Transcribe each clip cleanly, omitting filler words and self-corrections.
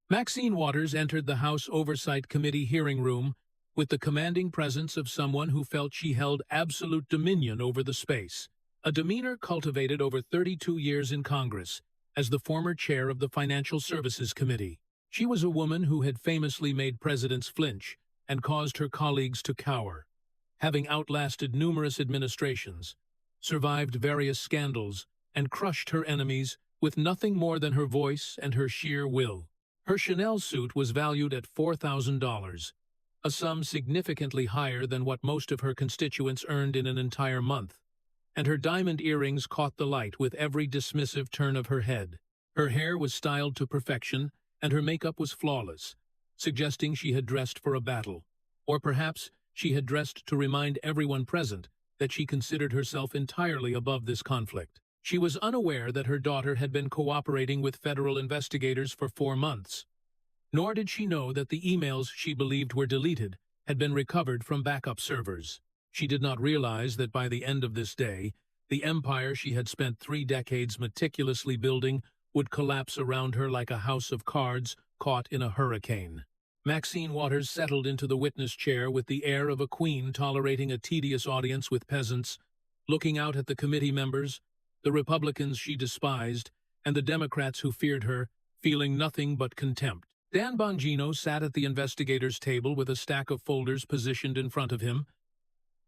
Maxine Waters entered the House Oversight Committee hearing room with the commanding presence of someone who felt she held absolute dominion over the space, a demeanor cultivated over 32 years in Congress as the former chair of the Financial Services Committee. She was a woman who had famously made presidents flinch and caused her colleagues to cower, having outlasted numerous administrations, survived various scandals, and crushed her enemies with nothing more than her voice and her sheer will. Her Chanel suit was valued at $4,000, a sum significantly higher than what most of her constituents earned in an entire month, and her diamond earrings caught the light with every dismissive turn of her head. Her hair was styled to perfection, and her makeup was flawless, suggesting she had dressed for a battle, or perhaps she had dressed to remind everyone present that she considered herself entirely above this conflict. She was unaware that her daughter had been cooperating with federal investigators for 4 months. Nor did she know that the emails she believed were deleted had been recovered from backup servers. She did not realize that by the end of this day, the empire she had spent 3 decades meticulously building would collapse around her like a house of cards caught in a hurricane. Maxine Waters settled into the witness chair with the air of a queen tolerating a tedious audience with peasants, looking out at the committee members, the Republicans she despised, and the Democrats who feared her, feeling nothing but contempt. Dan Bongino sat at the investigators' table with a stack of folders positioned in front of him.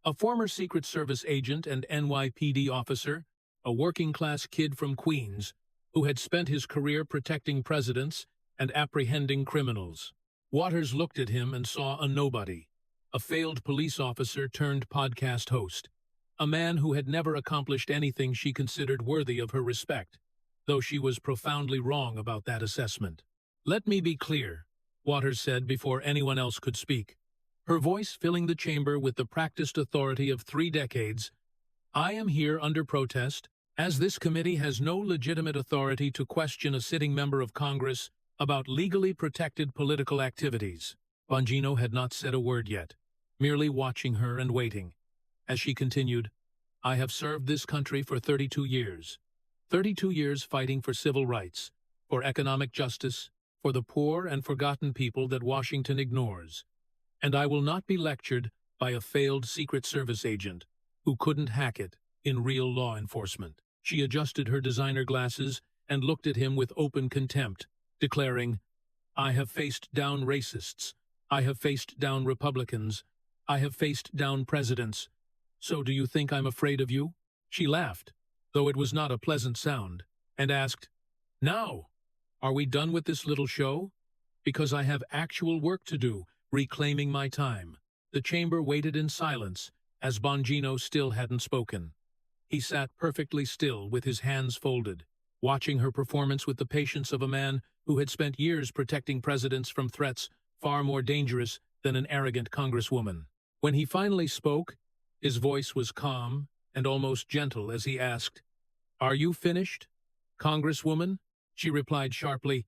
A former Secret Service agent and NYPD officer, a working-class kid from Queens, who had spent his career protecting presidents and apprehending criminals. Waters looked at him and saw a nobody, a failed police officer turned podcast host, a man who had never accomplished anything she considered worthy of her respect, though she was profoundly wrong about that assessment. "Let me be clear," Waters said before anyone else could speak, her voice filling the chamber with the practiced authority of 3 decades. "I am here under protest, as this committee has no legitimate authority to question a sitting member of Congress about legally protected political activities." Bongino had not said a word yet, merely watching her and waiting. As she continued, "I have served this country for 32 years. 32 years fighting for civil rights, for economic justice, for the poor and forgotten people that Washington ignores. And I will not be lectured by a failed Secret Service agent who couldn't hack it in real law enforcement." She adjusted her designer glasses and looked at him with open contempt, declaring, "I have faced down racists. I have faced down Republicans. I have faced down presidents. So do you think I'm afraid of you?" She laughed, though it was not a pleasant sound, and asked, "Now, are we done with this little show? Because I have actual work to do, reclaiming my time." The chamber waited in silence, as Bongino still hadn't spoken. He sat perfectly still with his hands folded, watching her performance with the patience of a man who had spent years protecting presidents from threats far more dangerous than an arrogant congresswoman. When he finally spoke, his voice was calm and almost gentle as he asked, "Are you finished, Congresswoman?" She replied sharply,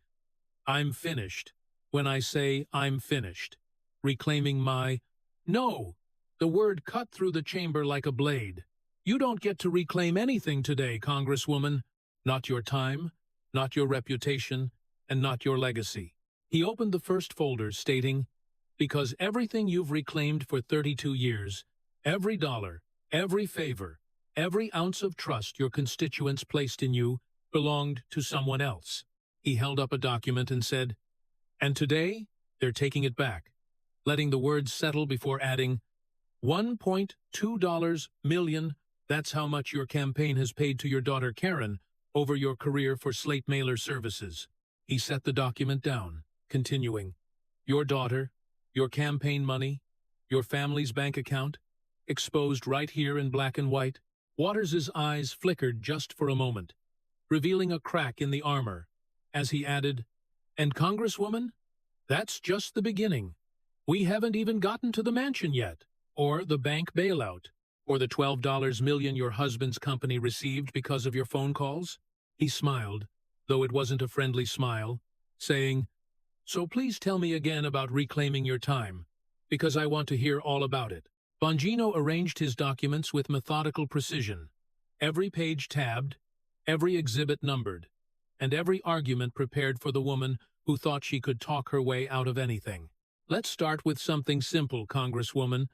"I'm finished when I say I'm finished. Reclaiming my—" "No!" The word cut through the chamber like a blade. "You don't get to reclaim anything today, Congresswoman. Not your time, not your reputation, and not your legacy." He opened the first folder, stating, "Because everything you've reclaimed for 32 years, every dollar, every favor, every ounce of trust your constituents placed in you belonged to someone else." He held up a document and said, "And today, they're taking it back," letting the words settle before adding, $1.2 million, that's how much your campaign has paid to your daughter Karen over your career for Slate Mailer Services." He set the document down, continuing, "Your daughter, your campaign money, your family's bank account, exposed right here in black and white." Waters's eyes flickered just for a moment, revealing a crack in the armor, as he added, "And Congresswoman, that's just the beginning. We haven't even gotten to the mansion yet, or the bank bailout, or the $12 million your husband's company received because of your phone calls." He smiled, though it wasn't a friendly smile, saying, "So please tell me again about reclaiming your time, because I want to hear all about it." Bongino arranged his documents with methodical precision, every page tabbed, every exhibit numbered, and every argument prepared for the woman who thought she could talk her way out of anything. "Let's start with something simple, Congresswoman.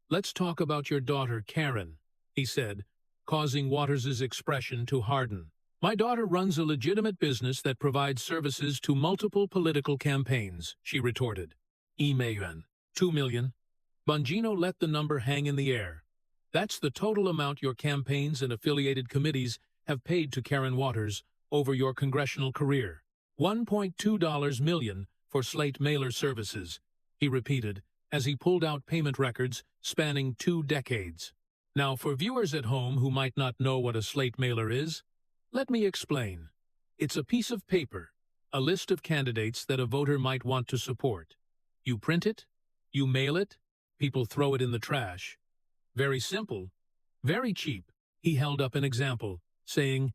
Let's talk about your daughter, Karen," he said, causing Waters' expression to harden. "My daughter runs a legitimate business that provides services to multiple political campaigns," she retorted. "E-million. 2 million. Bongino let the number hang in the air. "That's the total amount your campaigns and affiliated committees have paid to Karen Waters over your congressional career. $1.2 million for Slate mailer services," he repeated as he pulled out payment records spanning 2 decades. Now, for viewers at home who might not know what a Slate mailer is, let me explain. It's a piece of paper, a list of candidates that a voter might want to support. You print it, you mail it, people throw it in the trash. Very simple, very cheap. He held up an example, saying,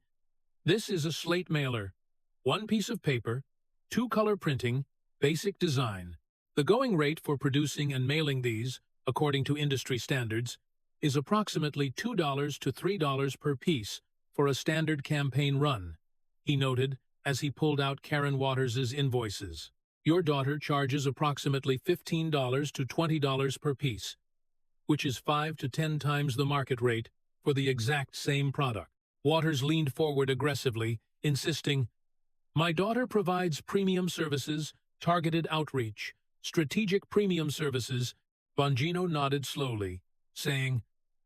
"This is a Slate mailer. 1 piece of paper, 2-color printing, basic design. The going rate for producing and mailing these, according to industry standards, is approximately $2 to $3 per piece for a standard campaign run," he noted as he pulled out Karen Waters' invoices. "Your daughter charges approximately $15 to $20 per piece, which is 5 to 10 times the market rate for the exact same product." Waters leaned forward aggressively, insisting, "My daughter provides premium services, targeted outreach, strategic premium services." Bongino nodded slowly, saying,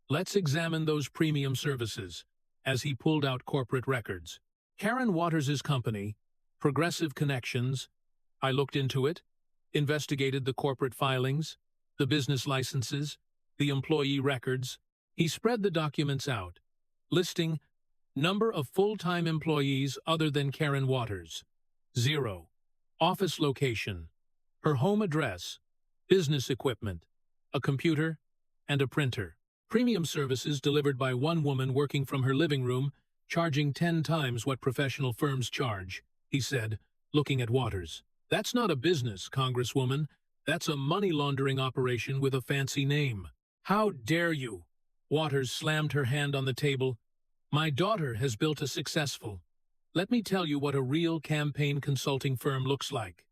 "Let's examine those premium services," as he pulled out corporate records. Karen Waters' company, Progressive Connections. I looked into it, investigated the corporate filings, the business licenses, the employee records. He spread the documents out, listing number of full-time employees other than Karen Waters, 0. Office location, her home address, business equipment, a computer, and a printer. Premium services delivered by one woman working from her living room, charging 10 times what professional firms charge, he said, looking at Waters. "That's not a business, Congresswoman. That's a money laundering operation with a fancy name." "How dare you?" Waters slammed her hand on the table. "My daughter has built a successful. Let me tell you what a real campaign consulting firm looks like,"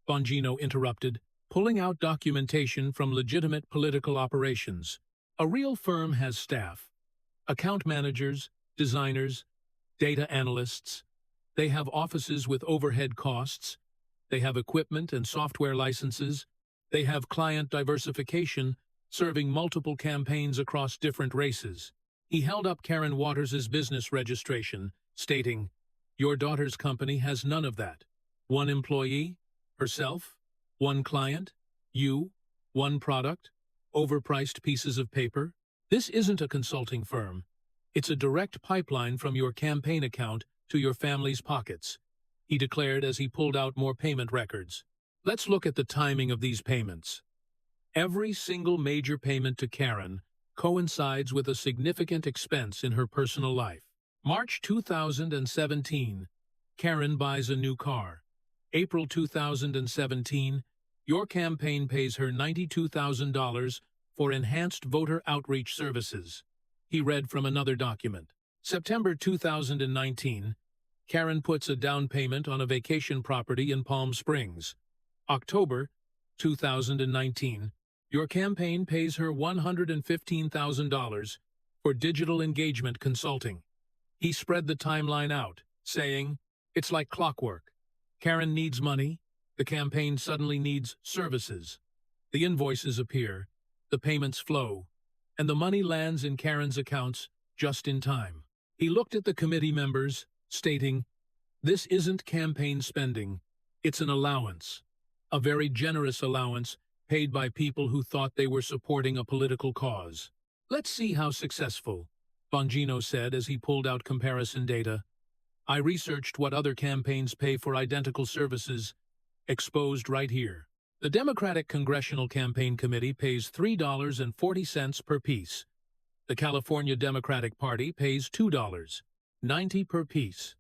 Bongino interrupted, pulling out documentation from legitimate political operations. "A real firm has staff, account managers, designers, data analysts. They have offices with overhead costs. They have equipment and software licenses. They have client diversification, serving multiple campaigns across different races." He held up Karen Waters' business registration, stating, "Your daughter's company has none of that. 1 employee, herself, 1 client, you, 1 product, overpriced pieces of paper. This isn't a consulting firm. It's a direct pipeline from your campaign account to your family's pockets," he declared as he pulled out more payment records. "Let's look at the timing of these payments. Every single major payment to Karen coincides with a significant expense in her personal life. March 2017, Karen buys a new car. April 2017, your campaign pays her $92,000 for enhanced voter outreach services," he read from another document. September 2019, Karen puts a down payment on a vacation property in Palm Springs. October 2019, your campaign pays her $115,000 for digital engagement consulting. He spread the timeline out, saying, "It's like clockwork. Karen needs money, the campaign suddenly needs services. The invoices appear, the payments flow, and the money lands in Karen's accounts just in time." He looked at the committee members, stating, "This isn't campaign spending, it's an allowance, a very generous allowance paid by people who thought they were supporting a political cause." "Let's see how successful," Bongino said as he pulled out comparison data. "I researched what other campaigns pay for identical services, exposed right here. The Democratic Congressional Campaign Committee pays $3.40 per piece. The California Democratic Party pays $2.90 per piece.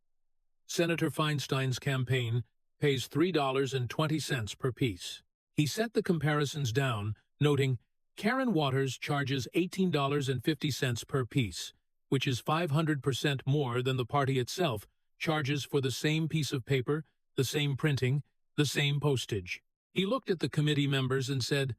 Senator Feinstein's campaign pays $3.20 per piece." He set the comparisons down, noting, Karen Waters charges $18.50 per piece, which is 500% more than the party itself charges for the same piece of paper, the same printing, the same postage. He looked at the committee members and said,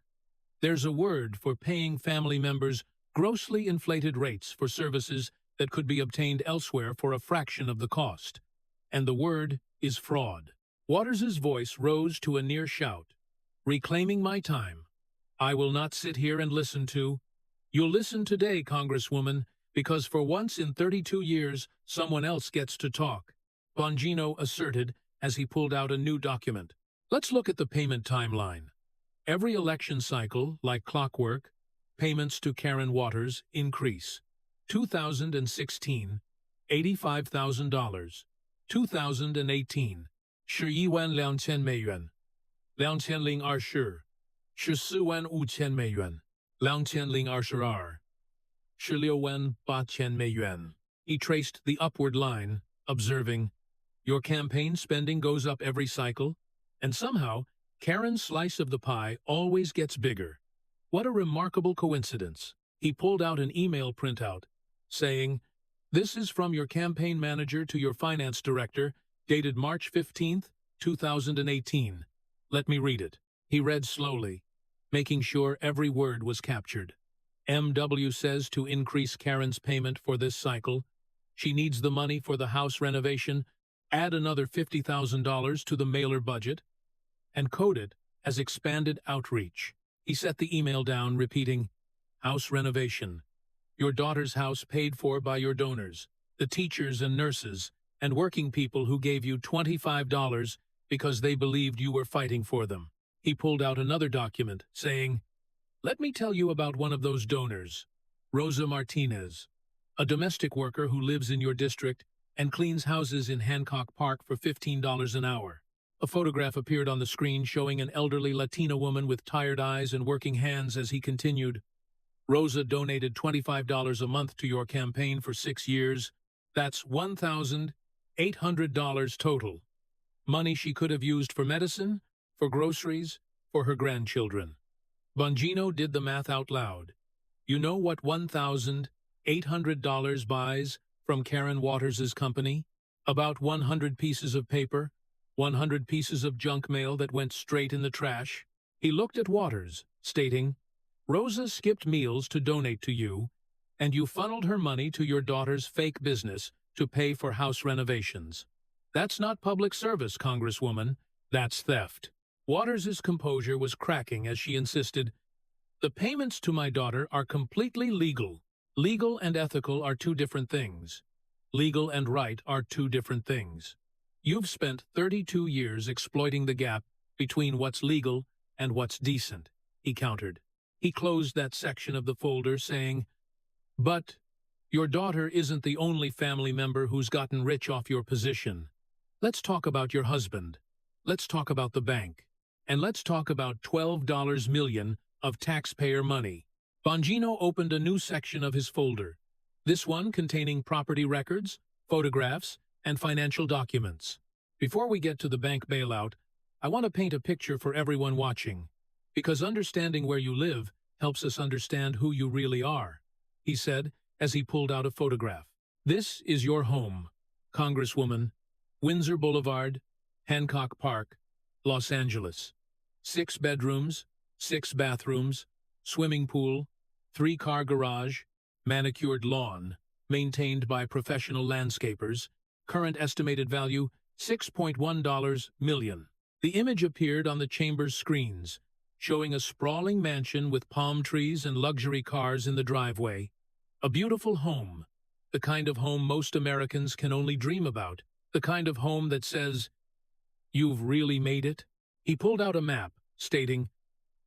"There's a word for paying family members grossly inflated rates for services that could be obtained elsewhere for a fraction of the cost. And the word is fraud." Waters's voice rose to a near shout. "Reclaiming my time. I will not sit here and listen to—" "You'll listen today, Congresswoman, because for once in 32 years, someone else gets to talk," Bongino asserted as he pulled out a new document. "Let's look at the payment timeline. Every election cycle, like clockwork, payments to Karen Waters increase. 2016, $85,000. 2018, 11,200美元. 2020 14,500美元. 2022, 16,800美元. He traced the upward line, observing, "Your campaign spending goes up every cycle, and somehow Karen's slice of the pie always gets bigger. What a remarkable coincidence." He pulled out an email printout, saying, "This is from your campaign manager to your finance director, dated March 15th, 2018. Let me read it." He read slowly, making sure every word was captured. MW says to increase Karen's payment for this cycle. She needs the money for the house renovation, add another $50,000 to the mailer budget, and code it as expanded outreach. He set the email down, repeating, "House renovation. Your daughter's house paid for by your donors, the teachers and nurses, and working people who gave you $25 because they believed you were fighting for them." He pulled out another document, saying, "Let me tell you about one of those donors, Rosa Martinez, a domestic worker who lives in your district and cleans houses in Hancock Park for $15 an hour." A photograph appeared on the screen showing an elderly Latina woman with tired eyes and working hands as he continued, "Rosa donated $25 a month to your campaign for 6 years. That's $1,800 total. Money she could have used for medicine, for groceries, for her grandchildren." Bongino did the math out loud. "You know what $1,800 buys from Karen Waters' company? About 100 pieces of paper, 100 pieces of junk mail that went straight in the trash." He looked at Waters, stating, "Rosa skipped meals to donate to you, and you funneled her money to your daughter's fake business to pay for house renovations. That's not public service, Congresswoman. That's theft." Waters' composure was cracking as she insisted, "The payments to my daughter are completely legal. Legal and ethical are two different things. Legal and right are two different things. You've spent 32 years exploiting the gap between what's legal and what's decent," he countered. He closed that section of the folder, saying, "But your daughter isn't the only family member who's gotten rich off your position. Let's talk about your husband. Let's talk about the bank. And let's talk about $12 million of taxpayer money." Bongino opened a new section of his folder, this one containing property records, photographs, and financial documents. "Before we get to the bank bailout, I want to paint a picture for everyone watching, because understanding where you live helps us understand who you really are," he said as he pulled out a photograph. "This is your home, Congresswoman, Windsor Boulevard, Hancock Park, Los Angeles. 6 bedrooms, 6 bathrooms, swimming pool, 3-car garage, manicured lawn, maintained by professional landscapers. Current estimated value, $6.1 million. The image appeared on the chamber's screens, showing a sprawling mansion with palm trees and luxury cars in the driveway. A beautiful home, the kind of home most Americans can only dream about, the kind of home that says, "You've really made it." He pulled out a map, stating,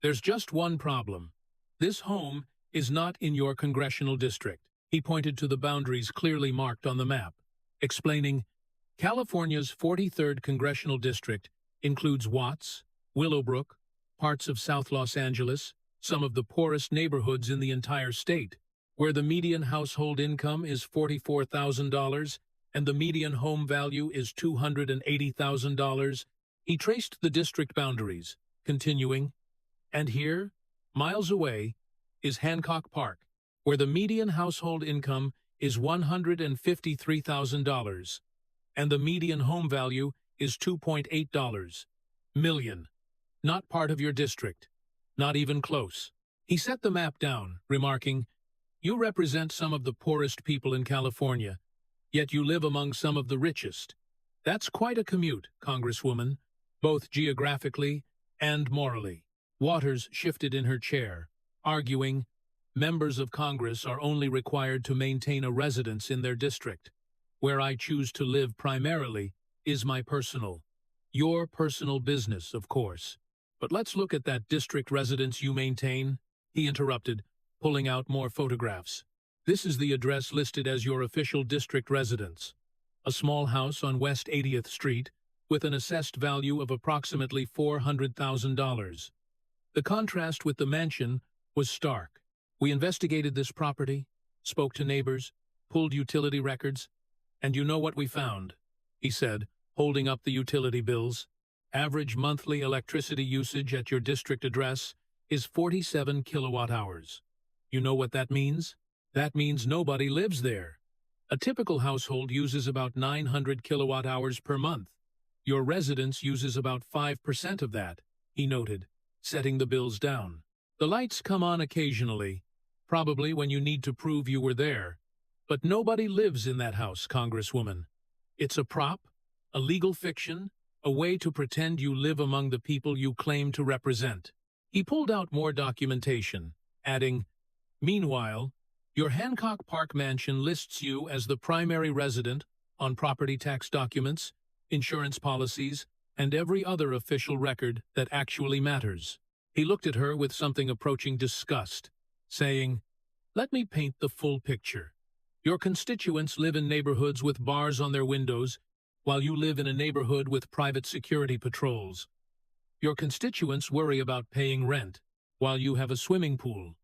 "There's just one problem. This home is not in your congressional district." He pointed to the boundaries clearly marked on the map, explaining, "California's 43rd Congressional District includes Watts, Willowbrook, parts of South Los Angeles, some of the poorest neighborhoods in the entire state, where the median household income is $44,000 and the median home value is $280,000. He traced the district boundaries, continuing, "And here, miles away, is Hancock Park, where the median household income is $153,000, and the median home value is $2.8. million. Not part of your district. Not even close. He set the map down, remarking, "You represent some of the poorest people in California, yet you live among some of the richest. That's quite a commute, Congresswoman, both geographically and morally." Waters shifted in her chair, arguing, "Members of Congress are only required to maintain a residence in their district. Where I choose to live primarily is your personal business, of course. But let's look at that district residence you maintain," he interrupted, pulling out more photographs. "This is the address listed as your official district residence. A small house on West 80th Street with an assessed value of approximately $400,000. The contrast with the mansion was stark. We investigated this property, spoke to neighbors, pulled utility records, and you know what we found," he said, holding up the utility bills. "Average monthly electricity usage at your district address is 47 kilowatt hours. You know what that means? That means nobody lives there. A typical household uses about 900 kilowatt hours per month. Your residence uses about 5% of that," he noted, setting the bills down. "The lights come on occasionally, probably when you need to prove you were there. But nobody lives in that house, Congresswoman. It's a prop, a legal fiction, a way to pretend you live among the people you claim to represent." He pulled out more documentation, adding, "Meanwhile, your Hancock Park mansion lists you as the primary resident on property tax documents, insurance policies, and every other official record that actually matters." He looked at her with something approaching disgust, saying, "Let me paint the full picture. Your constituents live in neighborhoods with bars on their windows, while you live in a neighborhood with private security patrols. Your constituents worry about paying rent, while you have a swimming pool.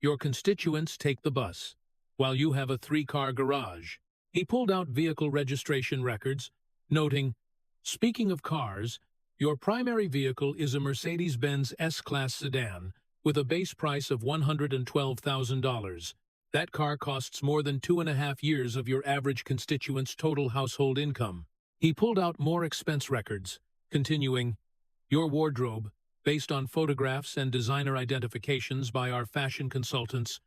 Your constituents take the bus, while you have a 3-car garage." He pulled out vehicle registration records, noting, "Speaking of cars, your primary vehicle is a Mercedes-Benz S-Class sedan with a base price of $112,000. That car costs more than 2.5 years of your average constituent's total household income." He pulled out more expense records, continuing, "Your wardrobe, based on photographs and designer identifications by our fashion consultants,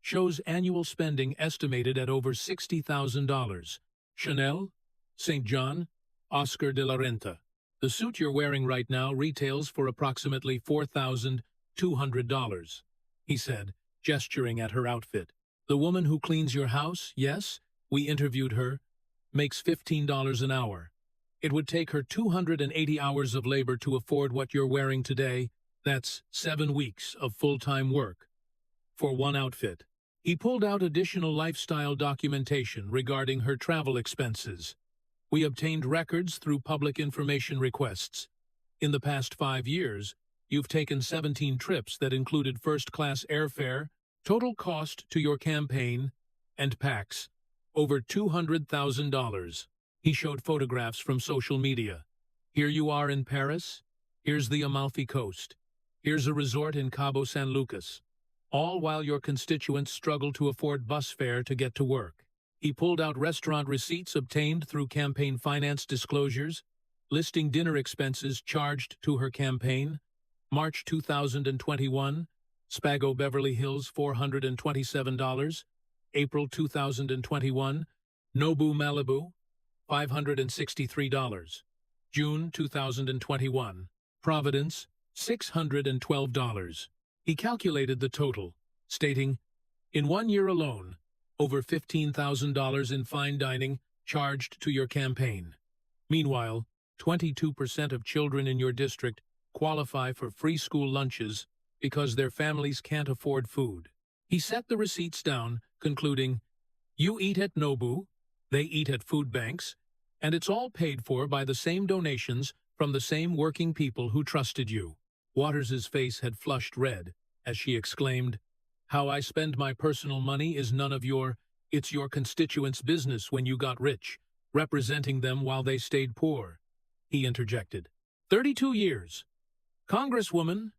shows annual spending estimated at over $60,000. Chanel, St. John, Oscar de la Renta. The suit you're wearing right now retails for approximately $4,200, he said, gesturing at her outfit. The woman who cleans your house, yes, we interviewed her, makes $15 an hour. It would take her 280 hours of labor to afford what you're wearing today. That's 7 weeks of full-time work for one outfit." He pulled out additional lifestyle documentation regarding her travel expenses. "We obtained records through public information requests. In the past 5 years, you've taken 17 trips that included first-class airfare, total cost to your campaign, and PACs, over $200,000. He showed photographs from social media. "Here you are in Paris. Here's the Amalfi Coast. Here's a resort in Cabo San Lucas. All while your constituents struggle to afford bus fare to get to work." He pulled out restaurant receipts obtained through campaign finance disclosures, listing dinner expenses charged to her campaign. March 2021, Spago Beverly Hills $427. April 2021, Nobu Malibu, $563. June 2021, Providence, $612. He calculated the total, stating, "In 1 year alone, over $15,000 in fine dining charged to your campaign. Meanwhile, 22% of children in your district qualify for free school lunches because their families can't afford food." He set the receipts down, concluding, "You eat at Nobu, they eat at food banks, and it's all paid for by the same donations from the same working people who trusted you." Waters's face had flushed red as she exclaimed, "How I spend my personal money is none of it's your constituents' business when you got rich, representing them while they stayed poor," he interjected. 32 years. Congresswoman,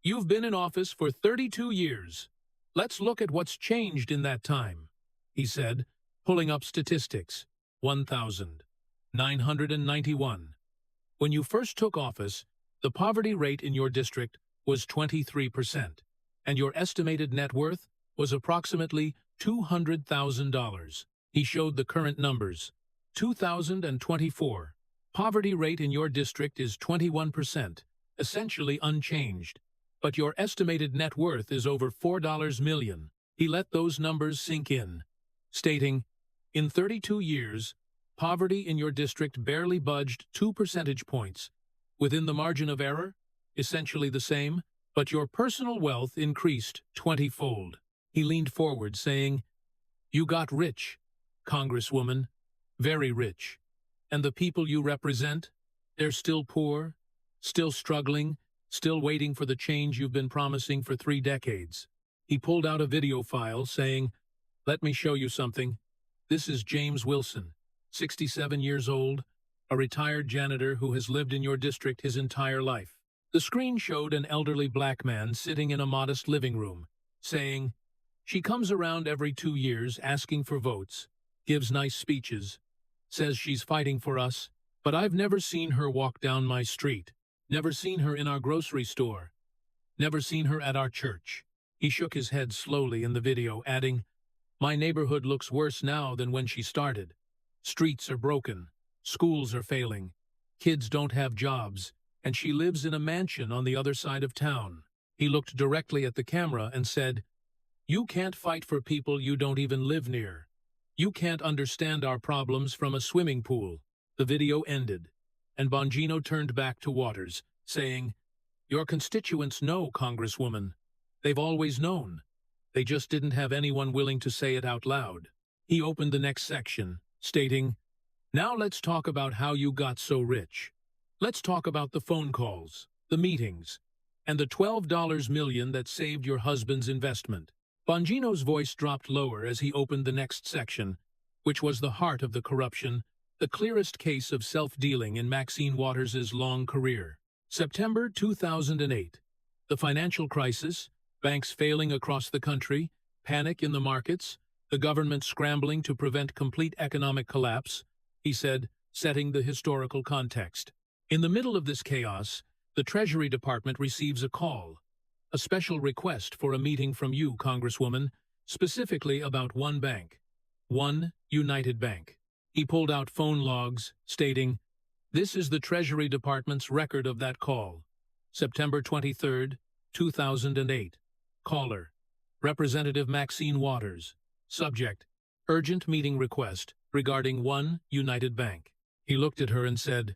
you've been in office for 32 years. Let's look at what's changed in that time, he said, pulling up statistics. 1,991. When you first took office, The poverty rate in your district was 23%, and your estimated net worth was approximately $200,000. He showed the current numbers. 2024. Poverty rate in your district is 21%, essentially unchanged. But your estimated net worth is over $4 million. He let those numbers sink in, stating, in 32 years, poverty in your district barely budged 2 percentage points. Within the margin of error, essentially the same, but your personal wealth increased 20-fold. He leaned forward, saying, you got rich, Congresswoman, very rich. And the people you represent, they're still poor, still struggling, still waiting for the change you've been promising for 3 decades. He pulled out a video file, saying, let me show you something. This is James Wilson, 67 years old, a retired janitor who has lived in your district his entire life. The screen showed an elderly black man sitting in a modest living room, saying, she comes around every 2 years asking for votes, gives nice speeches, says she's fighting for us, but I've never seen her walk down my street, never seen her in our grocery store, never seen her at our church. He shook his head slowly in the video, adding, my neighborhood looks worse now than when she started. Streets are broken, schools are failing, kids don't have jobs, and she lives in a mansion on the other side of town. He looked directly at the camera and said, you can't fight for people you don't even live near. You can't understand our problems from a swimming pool. The video ended, and Bongino turned back to Waters, saying, your constituents know, Congresswoman. They've always known. They just didn't have anyone willing to say it out loud. He opened the next section, stating, now let's talk about how you got so rich. Let's talk about the phone calls, the meetings, and the $12 million that saved your husband's investment. Bongino's voice dropped lower as he opened the next section, which was the heart of the corruption, the clearest case of self-dealing in Maxine Waters' long career. September 2008. The financial crisis, banks failing across the country, panic in the markets, the government scrambling to prevent complete economic collapse, he said, setting the historical context. In the middle of this chaos, the Treasury Department receives a call, a special request for a meeting from you, Congresswoman, specifically about one bank, One United Bank. He pulled out phone logs, stating, this is the Treasury Department's record of that call. September 23, 2008. Caller, Representative Maxine Waters. Subject, urgent meeting request regarding One United Bank. He looked at her and said,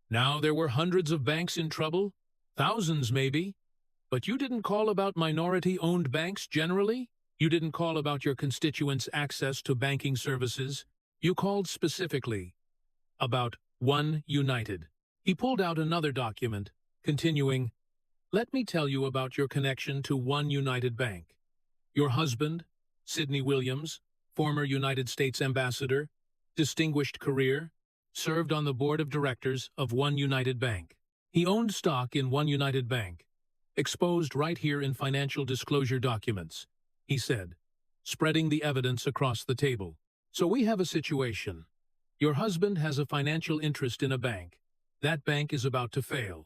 now there were hundreds of banks in trouble, thousands maybe, but you didn't call about minority-owned banks generally? You didn't call about your constituents' access to banking services. You called specifically about One United. He pulled out another document, continuing, let me tell you about your connection to One United Bank. Your husband, Sidney Williams, former United States ambassador, distinguished career, served on the board of directors of One United Bank. He owned stock in One United Bank, exposed right here in financial disclosure documents, he said, spreading the evidence across the table. So we have a situation. Your husband has a financial interest in a bank. That bank is about to fail.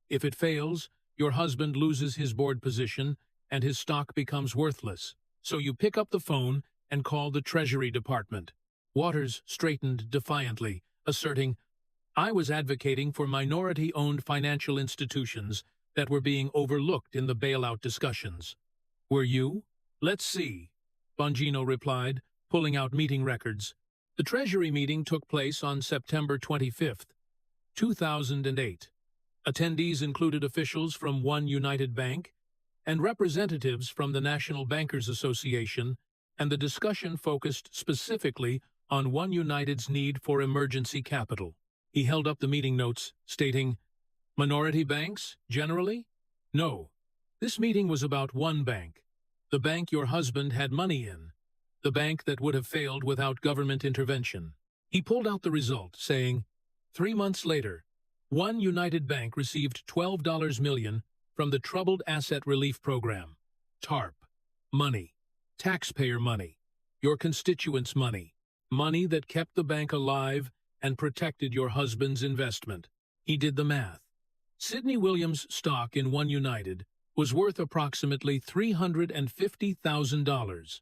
If it fails, your husband loses his board position and his stock becomes worthless. So you pick up the phone and call the Treasury Department. Waters straightened defiantly, asserting, I was advocating for minority-owned financial institutions that were being overlooked in the bailout discussions. Were you? Let's see, Bongino replied, pulling out meeting records. The Treasury meeting took place on September 25, 2008. Attendees included officials from One United Bank and representatives from the National Bankers Association, and the discussion focused specifically on One United's need for emergency capital. He held up the meeting notes, stating, minority banks, generally? No. This meeting was about one bank, the bank your husband had money in, the bank that would have failed without government intervention. He pulled out the result, saying, 3 months later, One United Bank received $12 million from the Troubled Asset Relief Program. TARP. Money. Taxpayer money. Your constituents' money. Money that kept the bank alive and protected your husband's investment. He did the math. Sidney Williams' stock in One United was worth approximately $350,000.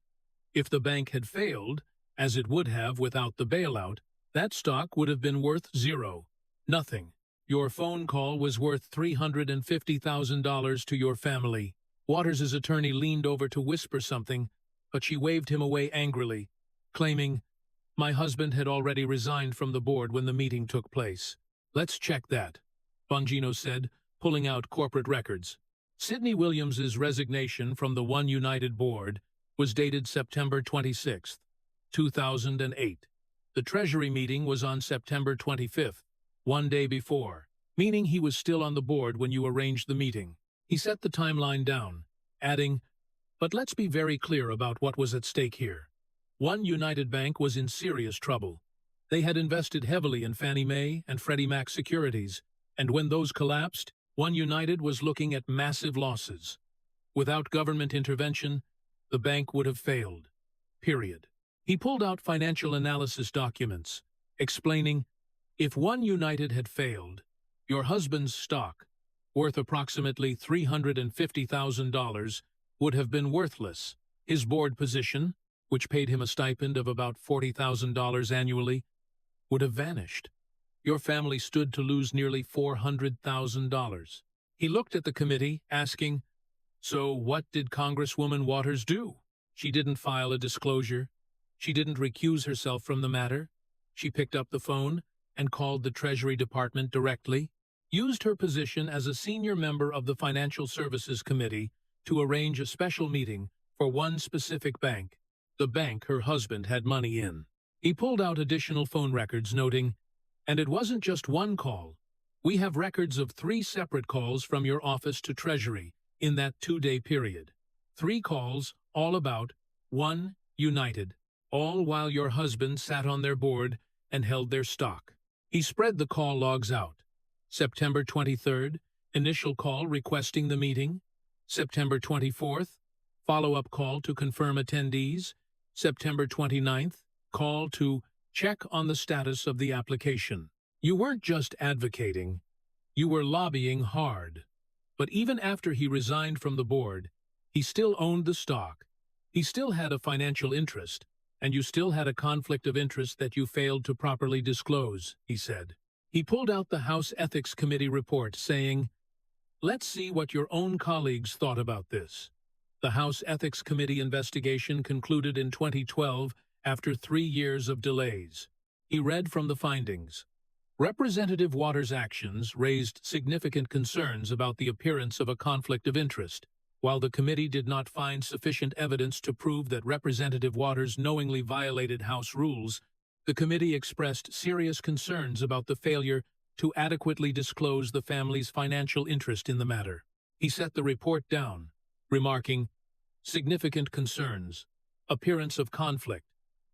If the bank had failed, as it would have without the bailout, that stock would have been worth zero. Nothing. Your phone call was worth $350,000 to your family. Waters' attorney leaned over to whisper something, but she waved him away angrily, claiming, "My husband had already resigned from the board when the meeting took place." "Let's check that," Bongino said, pulling out corporate records. Sidney Williams's resignation from the One United board was dated September 26, 2008. The Treasury meeting was on September 25th, one day before, meaning he was still on the board when you arranged the meeting. He set the timeline down, adding, "But let's be very clear about what was at stake here. One United Bank was in serious trouble. They had invested heavily in Fannie Mae and Freddie Mac securities, and when those collapsed, One United was looking at massive losses. Without government intervention, the bank would have failed. Period." He pulled out financial analysis documents, explaining, "If One United had failed, your husband's stock, worth approximately $350,000, would have been worthless. His board position, which paid him a stipend of about $40,000 annually, would have vanished. Your family stood to lose nearly $400,000. He looked at the committee, asking, "So what did Congresswoman Waters do?" She didn't file a disclosure. She didn't recuse herself from the matter. She picked up the phone and called the Treasury Department directly, used her position as a senior member of the Financial Services Committee to arrange a special meeting for one specific bank, the bank her husband had money in. He pulled out additional phone records, noting, "And it wasn't just one call. We have records of 3 separate calls from your office to Treasury in that 2-day period. 3 calls, all about One United, all while your husband sat on their board and held their stock." He spread the call logs out. September 23rd, initial call requesting the meeting. September 24th, follow-up call to confirm attendees. September 29th, call to check on the status of the application. You weren't just advocating, you were lobbying hard. But even after he resigned from the board, he still owned the stock. He still had a financial interest, and you still had a conflict of interest that you failed to properly disclose, he said. He pulled out the House Ethics Committee report, saying, "Let's see what your own colleagues thought about this." The House Ethics Committee investigation concluded in 2012 after 3 years of delays. He read from the findings. Representative Waters' actions raised significant concerns about the appearance of a conflict of interest. While the committee did not find sufficient evidence to prove that Representative Waters knowingly violated House rules, the committee expressed serious concerns about the failure to adequately disclose the family's financial interest in the matter. He set the report down, remarking, "Significant concerns, appearance of conflict,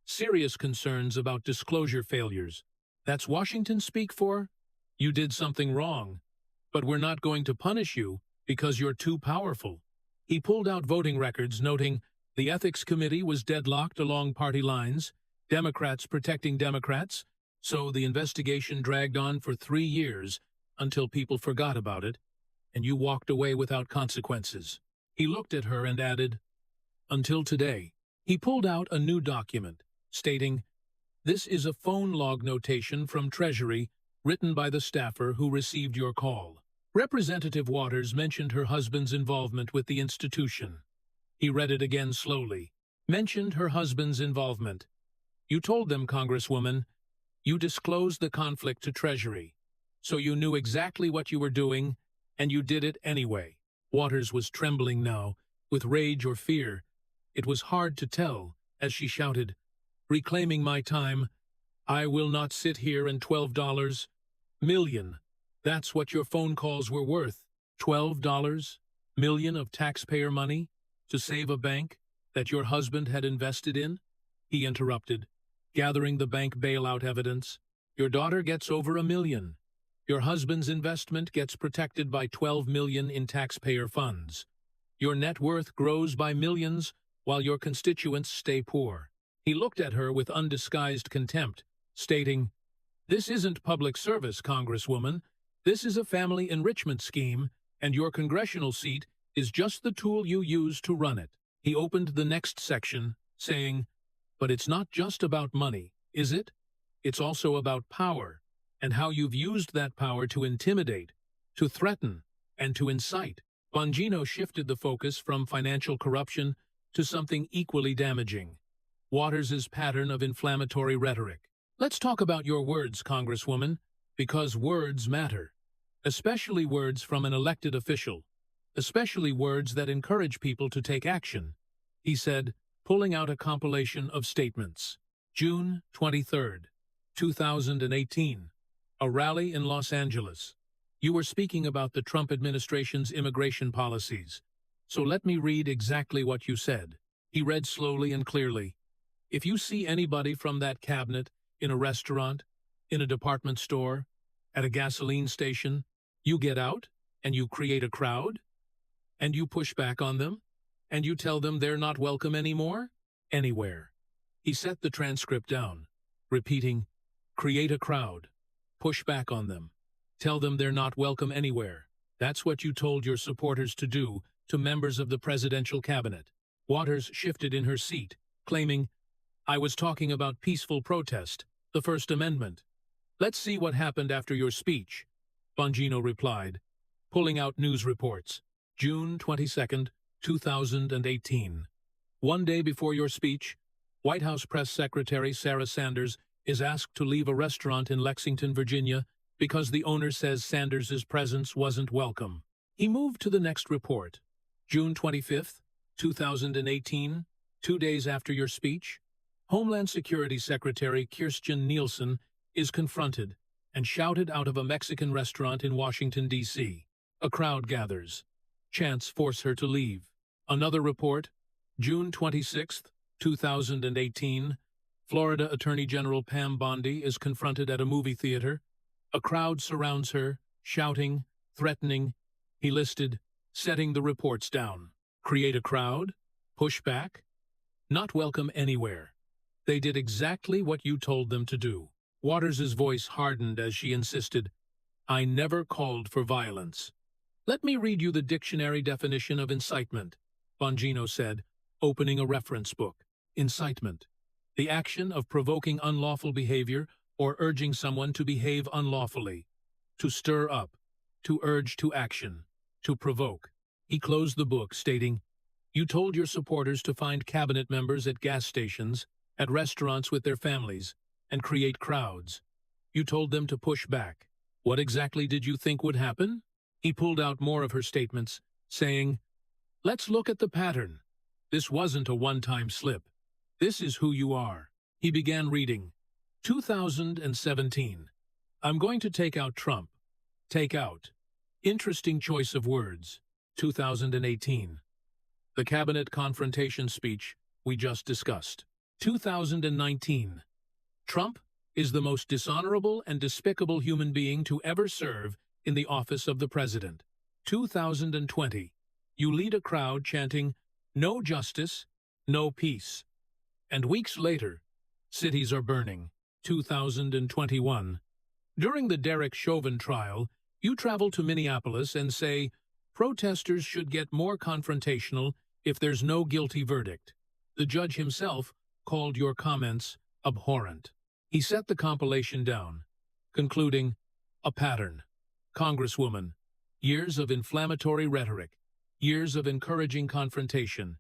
serious concerns about disclosure failures. That's Washington speak for? You did something wrong, but we're not going to punish you because you're too powerful." He pulled out voting records, noting the Ethics Committee was deadlocked along party lines, Democrats protecting Democrats, so the investigation dragged on for 3 years until people forgot about it, and you walked away without consequences. He looked at her and added, "Until today." He pulled out a new document, stating, "This is a phone log notation from Treasury written by the staffer who received your call. Representative Waters mentioned her husband's involvement with the institution." He read it again slowly. "Mentioned her husband's involvement. You told them, Congresswoman. You disclosed the conflict to Treasury. So you knew exactly what you were doing, and you did it anyway." Waters was trembling now, with rage or fear. It was hard to tell, as she shouted, "Reclaiming my time. I will not sit here and $12 million. That's what your phone calls were worth. $12 million of taxpayer money to save a bank that your husband had invested in?" He interrupted, gathering the bank bailout evidence. "Your daughter gets over $1 million. Your husband's investment gets protected by $12 million in taxpayer funds. Your net worth grows by millions while your constituents stay poor." He looked at her with undisguised contempt, stating, "This isn't public service, Congresswoman. This is a family enrichment scheme, and your congressional seat is just the tool you use to run it. He opened the next section, saying, "But it's not just about money, is it? It's also about power, and how you've used that power to intimidate, to threaten, and to incite." Bongino shifted the focus from financial corruption to something equally damaging: Waters' pattern of inflammatory rhetoric. "Let's talk about your words, Congresswoman, because words matter, especially words from an elected official, especially words that encourage people to take action," he said, pulling out a compilation of statements. June 23, 2018. A rally in Los Angeles. "You were speaking about the Trump administration's immigration policies, so let me read exactly what you said." He read slowly and clearly. "If you see anybody from that cabinet in a restaurant, in a department store, at a gasoline station, you get out and you create a crowd, and you push back on them, and you tell them they're not welcome anymore, anywhere." He set the transcript down, repeating, "Create a crowd, push back on them, tell them they're not welcome anywhere." That's what you told your supporters to do to members of the presidential cabinet. Waters shifted in her seat, claiming, "I was talking about peaceful protest, the First Amendment." "Let's see what happened after your speech," Bongino replied, pulling out news reports. June 22, 2018. One day before your speech, White House Press Secretary Sarah Sanders is asked to leave a restaurant in Lexington, Virginia, because the owner says Sanders' presence wasn't welcome. He moved to the next report. June 25, 2018, 2 days after your speech, Homeland Security Secretary Kirstjen Nielsen is confronted and shouted out of a Mexican restaurant in Washington, D.C. A crowd gathers. Chants force her to leave. Another report, June 26, 2018, Florida Attorney General Pam Bondi is confronted at a movie theater. A crowd surrounds her, shouting, threatening. He listed, setting the reports down. Create a crowd? Push back? Not welcome anywhere. They did exactly what you told them to do. Waters' voice hardened as she insisted, "I never called for violence." "Let me read you the dictionary definition of incitement," Bongino said, opening a reference book. Incitement: the action of provoking unlawful behavior or urging someone to behave unlawfully. To stir up, to urge to action, to provoke. He closed the book, stating, "You told your supporters to find cabinet members at gas stations, at restaurants with their families, and create crowds. You told them to push back. What exactly did you think would happen?" He pulled out more of her statements, saying, "Let's look at the pattern. This wasn't a one-time slip. This is who you are." He began reading. 2017. "I'm going to take out Trump. Take out. Interesting choice of words." 2018. "The cabinet confrontation speech we just discussed." 2019. "Trump is the most dishonorable and despicable human being to ever serve in the office of the president." 2020. "You lead a crowd chanting, 'No justice, no peace.' And weeks later, cities are burning." 2021. "During the Derek Chauvin trial, you travel to Minneapolis and say, 'Protesters should get more confrontational if there's no guilty verdict.' The judge himself called your comments abhorrent." He set the compilation down, concluding, "A pattern. Congresswoman, years of inflammatory rhetoric, years of encouraging confrontation,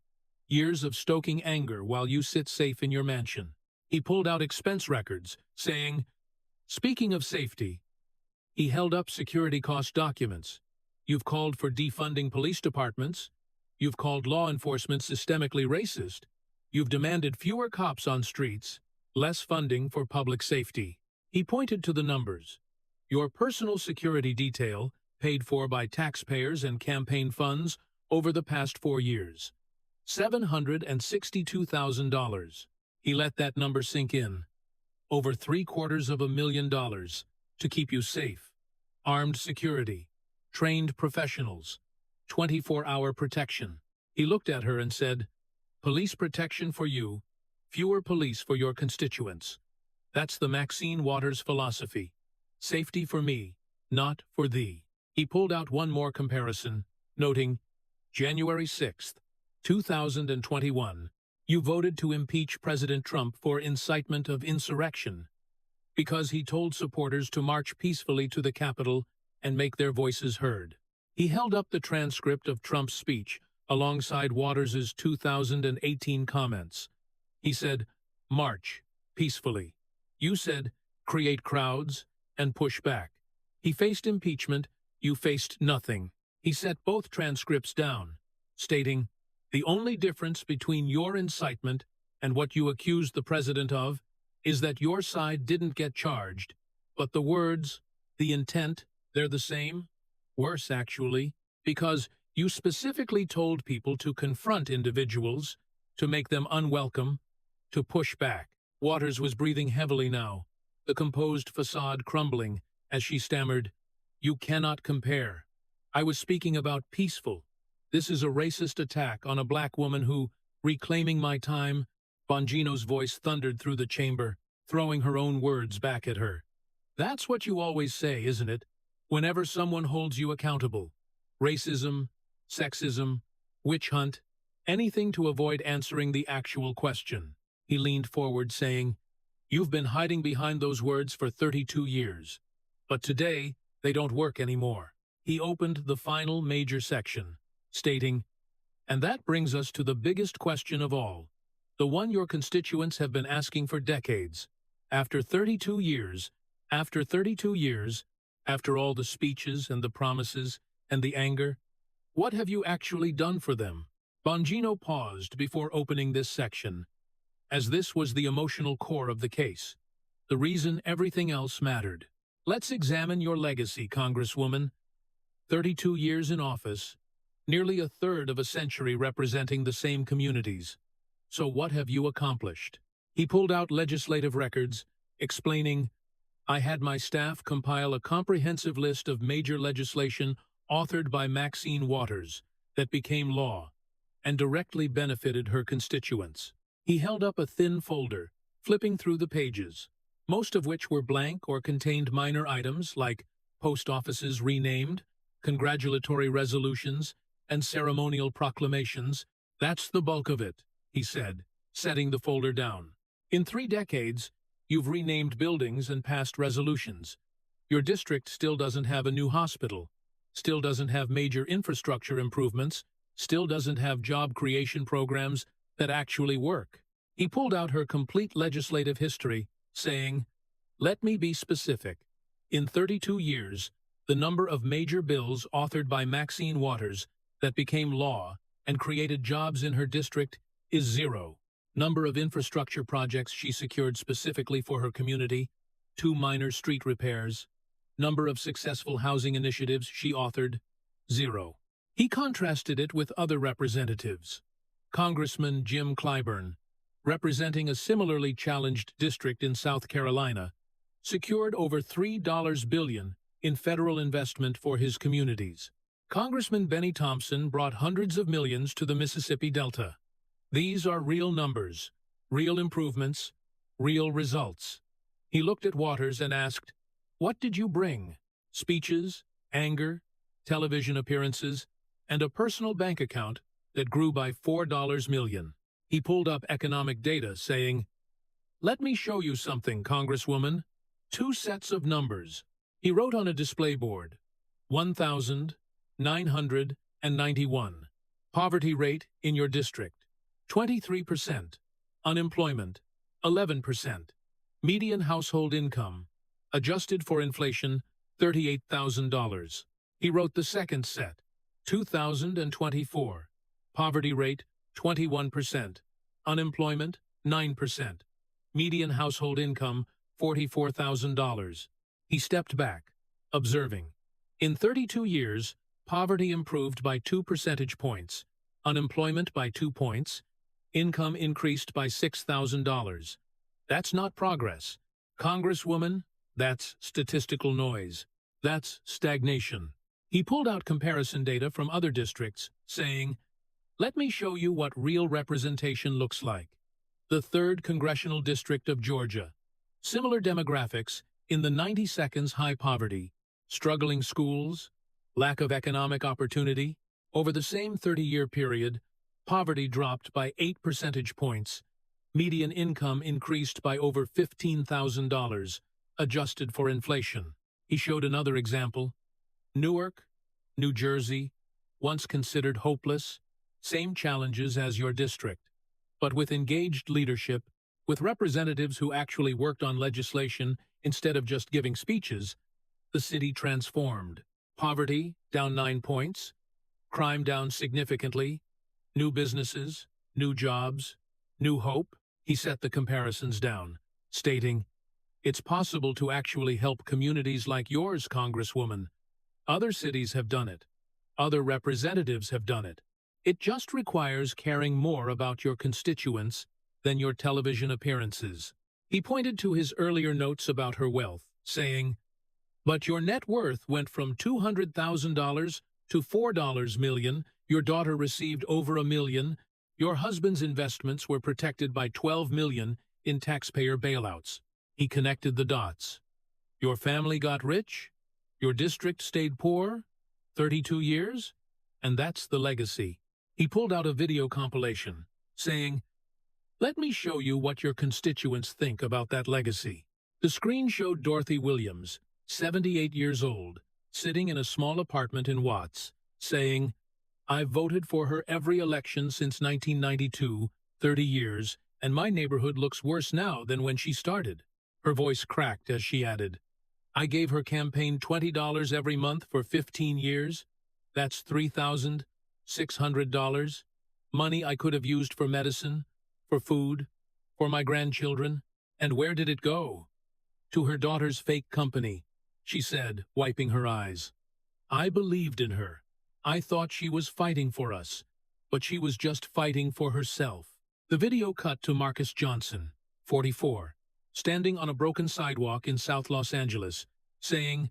years of stoking anger while you sit safe in your mansion." He pulled out expense records, saying, "Speaking of safety," he held up security cost documents. "You've called for defunding police departments. You've called law enforcement systemically racist. You've demanded fewer cops on streets, less funding for public safety." He pointed to the numbers. Your personal security detail, paid for by taxpayers and campaign funds over the past 4 years. $762,000. He let that number sink in. Over $750,000 to keep you safe. Armed security, trained professionals, 24-hour protection. He looked at her and said, "Police protection for you, fewer police for your constituents. That's the Maxine Waters philosophy. Safety for me, not for thee. He pulled out one more comparison, noting, January 6th, 2021, you voted to impeach President Trump for incitement of insurrection because he told supporters to march peacefully to the Capitol and make their voices heard. He held up the transcript of Trump's speech alongside Waters' 2018 comments. He said, march peacefully. You said, create crowds and push back. He faced impeachment, you faced nothing. He set both transcripts down, stating, the only difference between your incitement and what you accused the president of is that your side didn't get charged, but the words, the intent, they're the same. Worse, actually, because you specifically told people to confront individuals, to make them unwelcome, to push back. Waters was breathing heavily now, the composed facade crumbling as she stammered, you cannot compare. I was speaking about peaceful. This is a racist attack on a black woman who, reclaiming my time, Bongino's voice thundered through the chamber, throwing her own words back at her. That's what you always say, isn't it? Whenever someone holds you accountable. Racism, sexism, witch hunt, anything to avoid answering the actual question. He leaned forward, saying, you've been hiding behind those words for 32 years. But today, they don't work anymore. He opened the final major section, stating, and that brings us to the biggest question of all, the one your constituents have been asking for decades. After 32 years, after all the speeches and the promises and the anger, what have you actually done for them? Bongino paused before opening this section, as this was the emotional core of the case, the reason everything else mattered. Let's examine your legacy, Congresswoman. 32 years in office, nearly a third of a century representing the same communities. So what have you accomplished? He pulled out legislative records, explaining, I had my staff compile a comprehensive list of major legislation authored by Maxine Waters that became law and directly benefited her constituents. He held up a thin folder, flipping through the pages, most of which were blank or contained minor items like post offices renamed, congratulatory resolutions, and ceremonial proclamations. That's the bulk of it, he said, setting the folder down. In 3 decades, you've renamed buildings and passed resolutions. Your district still doesn't have a new hospital, still doesn't have major infrastructure improvements, still doesn't have job creation programs that actually work. He pulled out her complete legislative history, saying, let me be specific. In 32 years, the number of major bills authored by Maxine Waters that became law and created jobs in her district is 0. Number of infrastructure projects she secured specifically for her community, 2 minor street repairs. Number of successful housing initiatives she authored, 0. He contrasted it with other representatives. Congressman Jim Clyburn, representing a similarly challenged district in South Carolina, secured over $3 billion in federal investment for his communities. Congressman Benny Thompson brought hundreds of millions to the Mississippi Delta. These are real numbers, real improvements, real results. He looked at Waters and asked, what did you bring? Speeches, anger, television appearances, and a personal bank account that grew by $4 million. He pulled up economic data, saying, let me show you something, Congresswoman. 2 sets of numbers. He wrote on a display board, 1,991. Poverty rate in your district, 23%. Unemployment, 11%. Median household income, adjusted for inflation, $38,000. He wrote the second set, 2,024. Poverty rate, 21%. Unemployment, 9%. Median household income, $44,000. He stepped back, observing. In 32 years, poverty improved by 2 percentage points, unemployment by 2 points, income increased by $6,000. That's not progress. Congresswoman, that's statistical noise. That's stagnation. He pulled out comparison data from other districts, saying, let me show you what real representation looks like. The 3rd Congressional District of Georgia. Similar demographics, in the 90 seconds high poverty, struggling schools, lack of economic opportunity. Over the same 30-year period, poverty dropped by 8 percentage points. Median income increased by over $15,000, adjusted for inflation. He showed another example. Newark, New Jersey, once considered hopeless, same challenges as your district. But with engaged leadership, with representatives who actually worked on legislation instead of just giving speeches, the city transformed. Poverty down 9 points, crime down significantly, new businesses, new jobs, new hope. He set the comparisons down, stating, "It's possible to actually help communities like yours, Congresswoman. Other cities have done it. Other representatives have done it. It just requires caring more about your constituents than your television appearances." He pointed to his earlier notes about her wealth, saying, "But your net worth went from $200,000 to $4 million. Your daughter received over $1 million. Your husband's investments were protected by $12 million in taxpayer bailouts." He connected the dots. Your family got rich. Your district stayed poor. 32 years? And that's the legacy. He pulled out a video compilation, saying, "Let me show you what your constituents think about that legacy." The screen showed Dorothy Williams, 78 years old, sitting in a small apartment in Watts, saying, "I've voted for her every election since 1992, 30 years, and my neighborhood looks worse now than when she started." Her voice cracked as she added, "I gave her campaign $20 every month for 15 years. That's $3,600. Money I could have used for medicine, for food, for my grandchildren. And where did it go? To her daughter's fake company," she said, wiping her eyes. "I believed in her. I thought she was fighting for us, but she was just fighting for herself." The video cut to Marcus Johnson, 44, standing on a broken sidewalk in South Los Angeles, saying,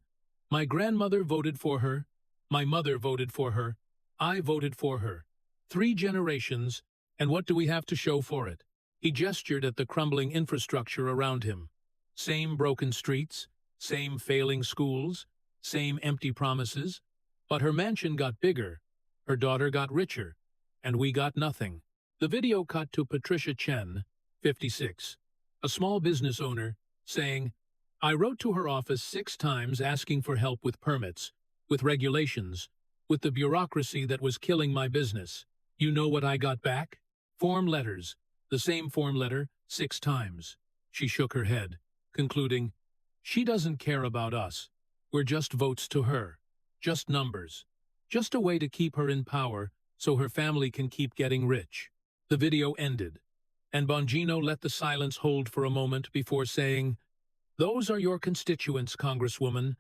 "My grandmother voted for her. My mother voted for her. I voted for her. 3 generations, and what do we have to show for it?" He gestured at the crumbling infrastructure around him. Same broken streets, same failing schools, same empty promises. But her mansion got bigger, her daughter got richer, and we got nothing. The video cut to Patricia Chen, 56, a small business owner, saying, "I wrote to her office 6 times asking for help with permits, with regulations, with the bureaucracy that was killing my business. You know what I got back? Form letters, the same form letter, 6 times. She shook her head, concluding, "She doesn't care about us. We're just votes to her. Just numbers. Just a way to keep her in power so her family can keep getting rich." The video ended, and Bongino let the silence hold for a moment before saying, "Those are your constituents, Congresswoman.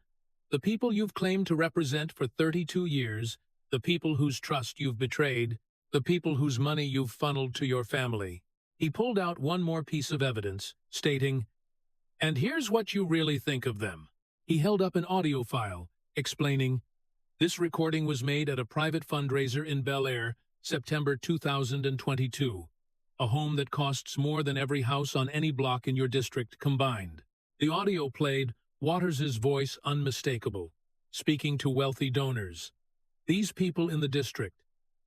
The people you've claimed to represent for 32 years, the people whose trust you've betrayed, the people whose money you've funneled to your family." He pulled out one more piece of evidence, stating, "And here's what you really think of them." He held up an audio file, explaining, "This recording was made at a private fundraiser in Bel Air, September 2022, a home that costs more than every house on any block in your district combined." The audio played, Waters' voice unmistakable, speaking to wealthy donors. "These people in the district,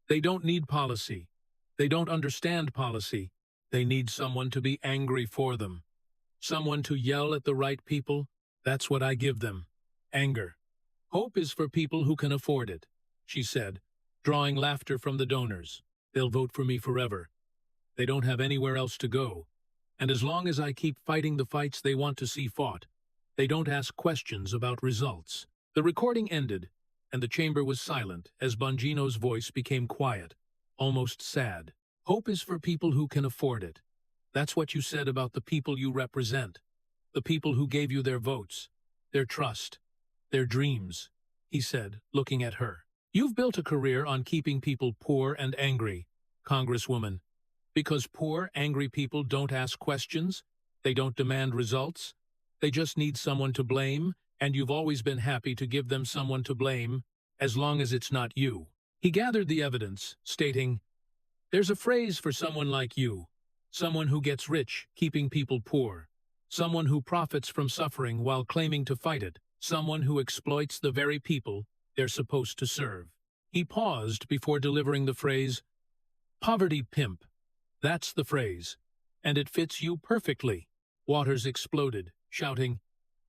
they don't need policy. They don't understand policy. They need someone to be angry for them. Someone to yell at the right people. That's what I give them. Anger. Hope is for people who can afford it," she said, drawing laughter from the donors. "They'll vote for me forever. They don't have anywhere else to go. And as long as I keep fighting the fights they want to see fought, they don't ask questions about results." The recording ended, and the chamber was silent as Bongino's voice became quiet, almost sad. "Hope is for people who can afford it. That's what you said about the people you represent, the people who gave you their votes, their trust, their dreams," he said, looking at her. "You've built a career on keeping people poor and angry, Congresswoman, because poor, angry people don't ask questions, they don't demand results, they just need someone to blame, and you've always been happy to give them someone to blame, as long as it's not you." He gathered the evidence, stating, "There's a phrase for someone like you, someone who gets rich keeping people poor, someone who profits from suffering while claiming to fight it. someone who exploits the very people they're supposed to serve. He paused before delivering the phrase, "Poverty pimp." That's the phrase, and it fits you perfectly. Waters exploded, shouting,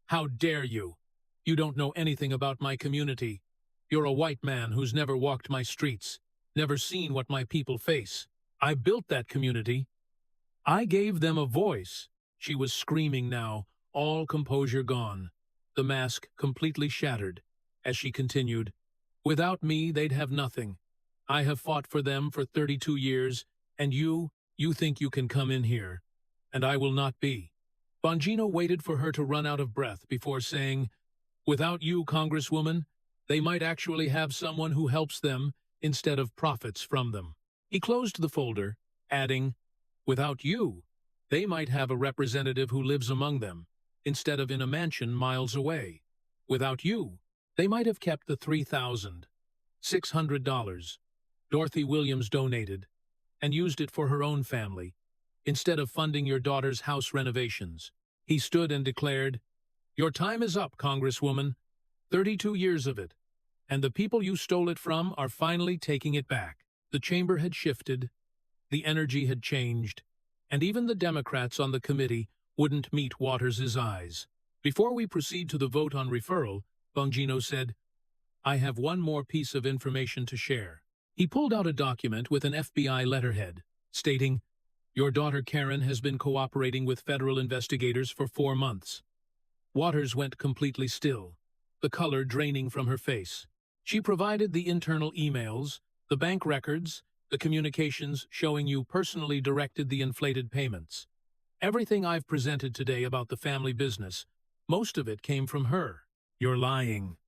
"How dare you? You don't know anything about my community. You're a white man who's never walked my streets, never seen what my people face. I built that community. I gave them a voice." She was screaming now, all composure gone, the mask completely shattered, as she continued, "Without me, they'd have nothing. I have fought for them for 32 years, and you think you can come in here, and I will not be." Bongino waited for her to run out of breath before saying, "Without you, Congresswoman, they might actually have someone who helps them instead of profits from them." He closed the folder, adding, "Without you, they might have a representative who lives among them, instead of in a mansion miles away. Without you, they might have kept the $3,600 Dorothy Williams donated and used it for her own family, instead of funding your daughter's house renovations." He stood and declared, "Your time is up, Congresswoman. 32 years of it, and the people you stole it from are finally taking it back." The chamber had shifted, the energy had changed, and even the Democrats on the committee wouldn't meet Waters' eyes. "Before we proceed to the vote on referral," Bongino said, "I have one more piece of information to share." He pulled out a document with an FBI letterhead, stating, "Your daughter Karen has been cooperating with federal investigators for 4 months." Waters went completely still, the color draining from her face. She provided the internal emails, the bank records, the communications showing you personally directed the inflated payments. Everything I've presented today about the family business, most of it came from her. "You're lying."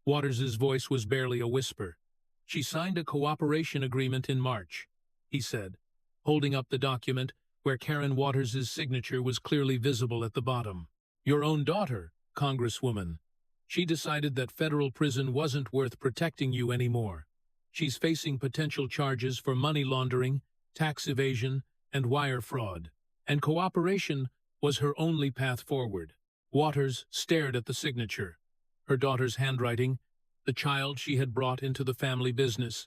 Waters' voice was barely a whisper. "She signed a cooperation agreement in March," he said, holding up the document where Karen Waters' signature was clearly visible at the bottom. "Your own daughter, Congresswoman. She decided that federal prison wasn't worth protecting you anymore. She's facing potential charges for money laundering, tax evasion, and wire fraud, and cooperation was her only path forward." Waters stared at the signature, her daughter's handwriting, the child she had brought into the family business,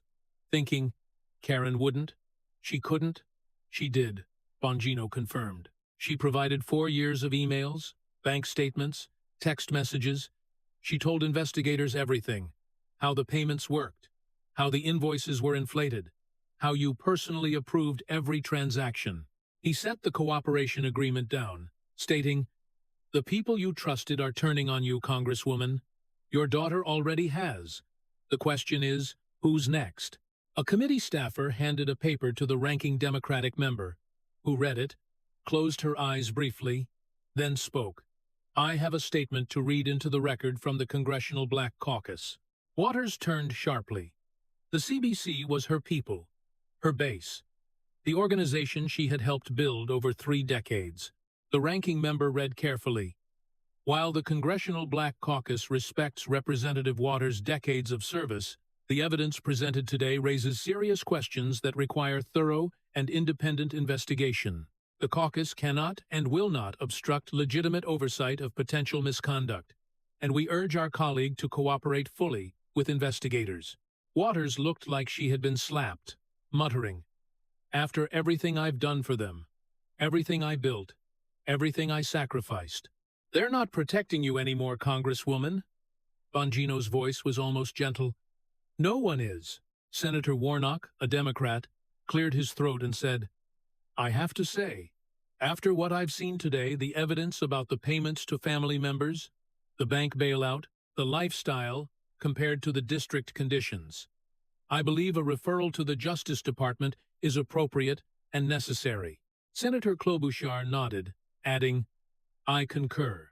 thinking, Karen wouldn't, she couldn't, she did, Bongino confirmed. She provided 4 years of emails, bank statements, text messages. She told investigators everything, how the payments worked, how the invoices were inflated, how you personally approved every transaction. He set the cooperation agreement down, stating, "The people you trusted are turning on you, Congresswoman. Your daughter already has. The question is, who's next?" A committee staffer handed a paper to the ranking Democratic member, who read it, closed her eyes briefly, then spoke. "I have a statement to read into the record from the Congressional Black Caucus." Waters turned sharply. The CBC was her people, her base, the organization she had helped build over 3 decades. The ranking member read carefully. "While the Congressional Black Caucus respects Representative Waters' decades of service, the evidence presented today raises serious questions that require thorough and independent investigation. The caucus cannot and will not obstruct legitimate oversight of potential misconduct, and we urge our colleague to cooperate fully with investigators." Waters looked like she had been slapped, muttering, "After everything I've done for them, everything I built, everything I sacrificed, they're not protecting you anymore, Congresswoman." Bongino's voice was almost gentle. "No one is." Senator Warnock, a Democrat, cleared his throat and said, "I have to say, after what I've seen today, the evidence about the payments to family members, the bank bailout, the lifestyle, compared to the district conditions, I believe a referral to the Justice Department is appropriate and necessary." Senator Klobuchar nodded, adding, "I concur.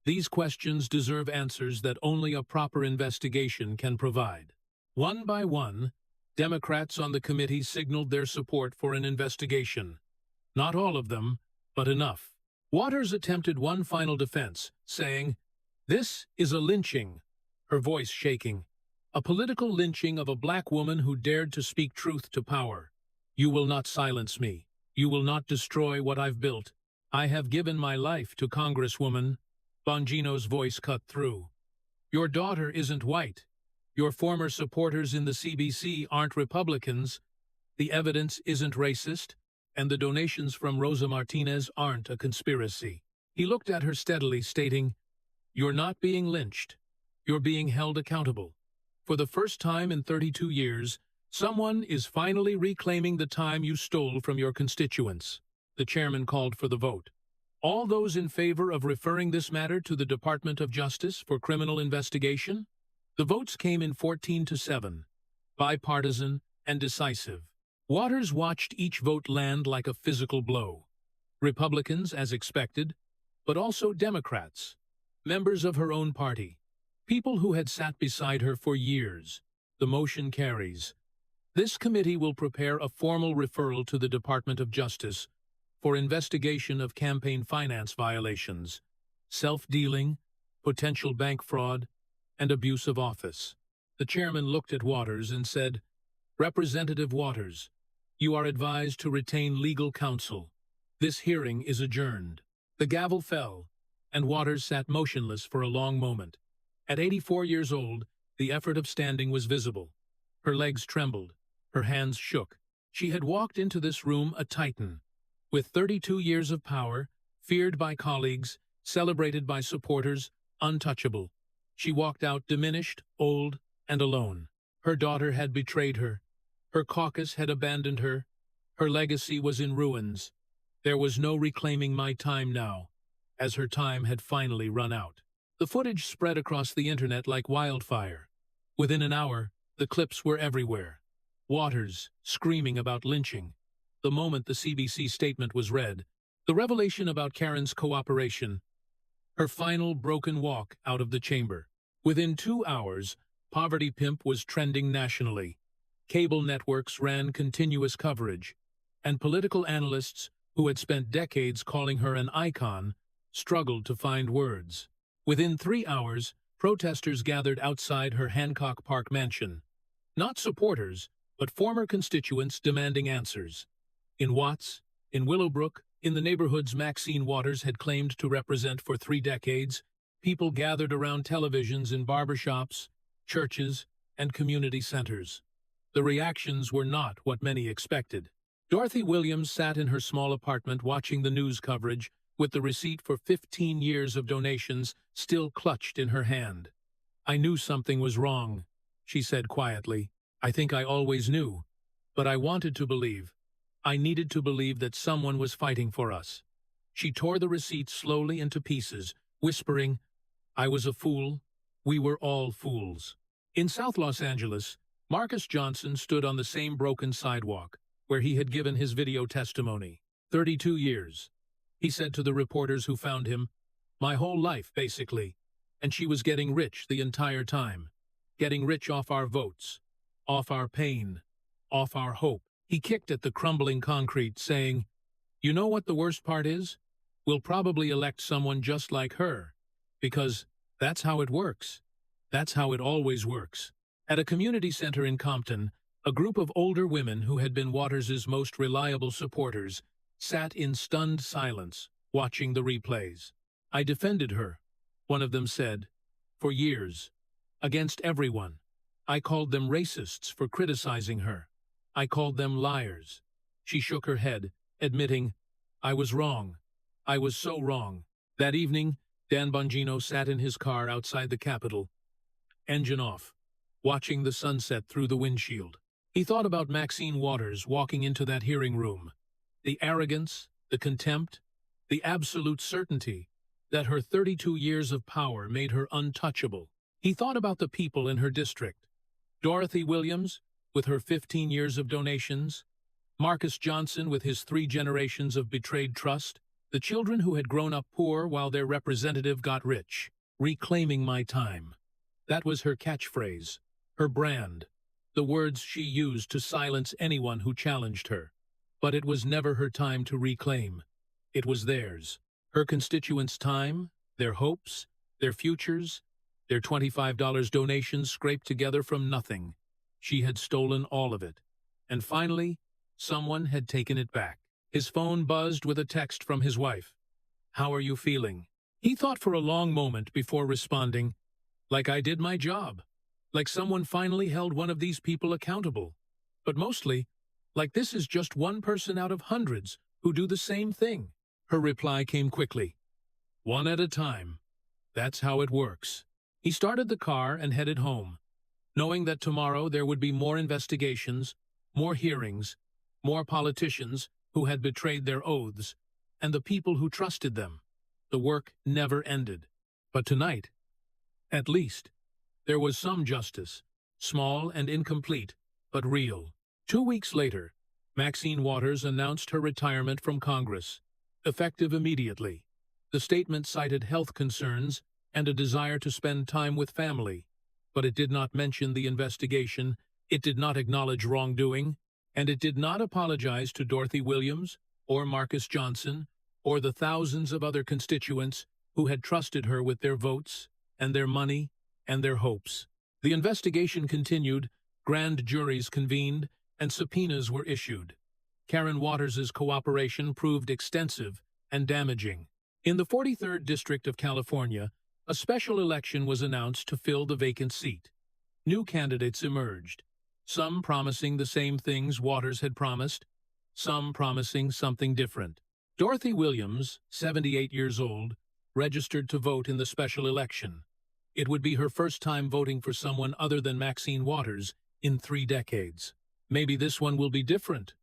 These questions deserve answers that only a proper investigation can provide." One by one, Democrats on the committee signaled their support for an investigation. Not all of them, but enough. Waters attempted one final defense, saying, "This is a lynching," her voice shaking, "a political lynching of a black woman who dared to speak truth to power. You will not silence me. You will not destroy what I've built. I have given my life to Congresswoman." Bongino's voice cut through. Your daughter isn't white. Your former supporters in the CBC aren't Republicans. The evidence isn't racist. And the donations from Rosa Martinez aren't a conspiracy. He looked at her steadily, stating, "You're not being lynched. You're being held accountable. For the first time in 32 years, someone is finally reclaiming the time you stole from your constituents." The chairman called for the vote. All those in favor of referring this matter to the Department of Justice for criminal investigation? The votes came in 14-7, bipartisan and decisive. Waters watched each vote land like a physical blow. Republicans, as expected, but also Democrats, members of her own party, people who had sat beside her for years. The motion carries. This committee will prepare a formal referral to the Department of Justice for investigation of campaign finance violations, self-dealing, potential bank fraud, and abuse of office. The chairman looked at Waters and said, "Representative Waters, you are advised to retain legal counsel. This hearing is adjourned." The gavel fell, and Waters sat motionless for a long moment. At 84 years old, the effort of standing was visible. Her legs trembled, her hands shook. She had walked into this room a titan, with 32 years of power, feared by colleagues, celebrated by supporters, untouchable. She walked out diminished, old, and alone. Her daughter had betrayed her. Her caucus had abandoned her. Her legacy was in ruins. There was no reclaiming my time now, as her time had finally run out. The footage spread across the internet like wildfire. Within an hour, the clips were everywhere. Waters screaming about lynching. The moment the CBC statement was read, the revelation about Karen's cooperation, her final broken walk out of the chamber. Within 2 hours, Poverty Pimp was trending nationally. Cable networks ran continuous coverage, and political analysts who had spent decades calling her an icon struggled to find words. Within 3 hours, protesters gathered outside her Hancock Park mansion. Not supporters, but former constituents demanding answers. In Watts, in Willowbrook, in the neighborhoods Maxine Waters had claimed to represent for 3 decades, people gathered around televisions in barbershops, churches, and community centers. The reactions were not what many expected. Dorothy Williams sat in her small apartment watching the news coverage, with the receipt for 15 years of donations still clutched in her hand. "I knew something was wrong," she said quietly. "I think I always knew, but I wanted to believe. I needed to believe that someone was fighting for us." She tore the receipt slowly into pieces, whispering, "I was a fool. We were all fools." In South Los Angeles, Marcus Johnson stood on the same broken sidewalk where he had given his video testimony. 32 years. He said to the reporters who found him, "My whole life, basically. And she was getting rich the entire time. Getting rich off our votes, off our pain, off our hope." He kicked at the crumbling concrete, saying, "You know what the worst part is? We'll probably elect someone just like her, because that's how it works. That's how it always works." At a community center in Compton, a group of older women who had been Waters's most reliable supporters sat in stunned silence, watching the replays. "I defended her," one of them said, "for years, against everyone. I called them racists for criticizing her. I called them liars." She shook her head, admitting, "I was wrong. I was so wrong." That evening, Dan Bongino sat in his car outside the Capitol, engine off, watching the sunset through the windshield. He thought about Maxine Waters walking into that hearing room. The arrogance, the contempt, the absolute certainty that her 32 years of power made her untouchable. He thought about the people in her district. Dorothy Williams, with her 15 years of donations, Marcus Johnson with his 3 generations of betrayed trust, the children who had grown up poor while their representative got rich. Reclaiming my time. That was her catchphrase, her brand, the words she used to silence anyone who challenged her. But it was never her time to reclaim. It was theirs. Her constituents' time, their hopes, their futures, their $25 donations scraped together from nothing. She had stolen all of it. And finally, someone had taken it back. His phone buzzed with a text from his wife. "How are you feeling?" He thought for a long moment before responding, Like I did my job. Like someone finally held one of these people accountable. But mostly, like this is just one person out of hundreds who do the same thing. Her reply came quickly. One at a time. That's how it works. He started the car and headed home, knowing that tomorrow there would be more investigations, more hearings, more politicians who had betrayed their oaths, and the people who trusted them. The work never ended. But tonight, at least, there was some justice, small and incomplete, but real. 2 weeks later, Maxine Waters announced her retirement from Congress, effective immediately. The statement cited health concerns and a desire to spend time with family, but it did not mention the investigation, it did not acknowledge wrongdoing, and it did not apologize to Dorothy Williams or Marcus Johnson or the thousands of other constituents who had trusted her with their votes and their money and their hopes. The investigation continued, grand juries convened, and subpoenas were issued. Karen Waters's cooperation proved extensive and damaging. In the 43rd District of California, a special election was announced to fill the vacant seat. New candidates emerged, some promising the same things Waters had promised, some promising something different. Dorothy Williams, 78 years old, registered to vote in the special election. It would be her first time voting for someone other than Maxine Waters in 3 decades. Maybe this one will be different,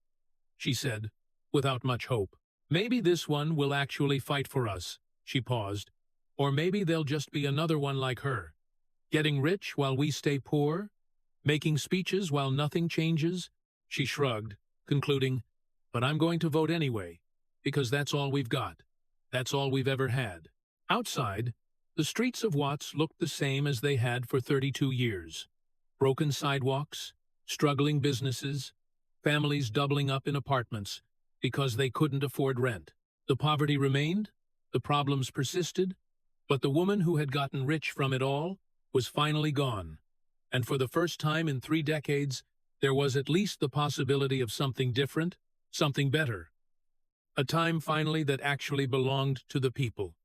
she said, without much hope. Maybe this one will actually fight for us, she paused. Or maybe there'll just be another one like her, getting rich while we stay poor, making speeches while nothing changes. She shrugged, concluding, but I'm going to vote anyway, because that's all we've got. That's all we've ever had. Outside, the streets of Watts looked the same as they had for 32 years. Broken sidewalks, struggling businesses, families doubling up in apartments because they couldn't afford rent. The poverty remained, the problems persisted, but the woman who had gotten rich from it all was finally gone. And for the first time in 3 decades, there was at least the possibility of something different, something better. A time finally that actually belonged to the people.